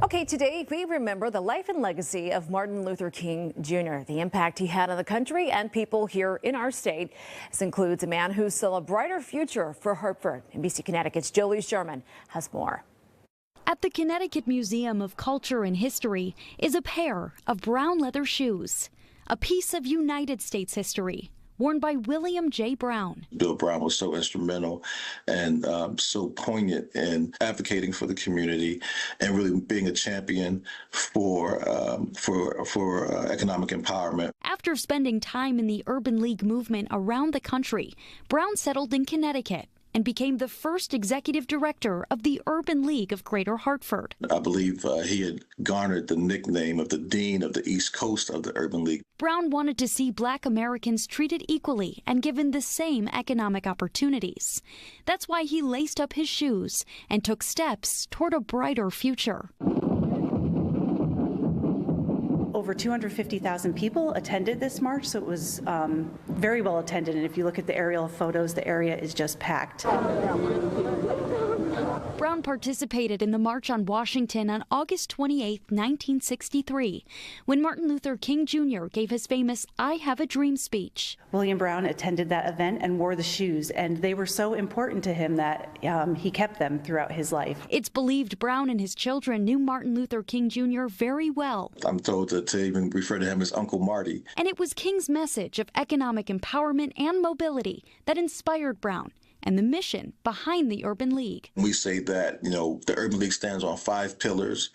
Okay, today we remember the life and legacy of Martin Luther King Jr., the impact he had on the country and people here in our state. This includes a man who saw a brighter future for Hartford. NBC Connecticut's Jolie Sherman has more. At the Connecticut Museum of Culture and History is a pair of brown leather shoes, a piece of United States history, worn by William J. Brown. Bill Brown was so instrumental and so poignant in advocating for the community and really being a champion for economic empowerment. After spending time in the Urban League movement around the country, Brown settled in Connecticut and became the first executive director of the Urban League of Greater Hartford. I believe he had garnered the nickname of the Dean of the East Coast of the Urban League. Brown wanted to see Black Americans treated equally and given the same economic opportunities. That's why he laced up his shoes and took steps toward a brighter future. Over 250,000 people attended this march, so it was very well attended. And if you look at the aerial photos, the area is just packed. Brown participated in the March on Washington on August 28, 1963, when Martin Luther King Jr. gave his famous "I Have a Dream" speech. William Brown attended that event and wore the shoes, and they were so important to him that he kept them throughout his life. It's believed Brown and his children knew Martin Luther King Jr. very well. I'm told to even refer to him as Uncle Marty. And it was King's message of economic empowerment and mobility that inspired Brown and the mission behind the Urban League. We say that, the Urban League stands on 5 pillars.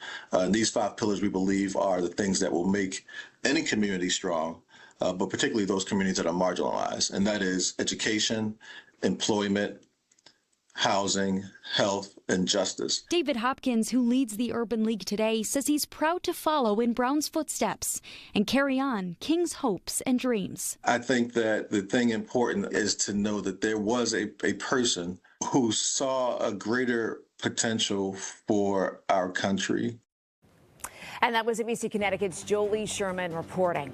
These 5 pillars, we believe, are the things that will make any community strong, but particularly those communities that are marginalized. And that is education, employment, housing, health, and justice. David Hopkins, who leads the Urban League today, says he's proud to follow in Brown's footsteps and carry on King's hopes and dreams. I think that the thing important is to know that there was a person who saw a greater potential for our country. And that was NBC Connecticut's Jolie Sherman reporting.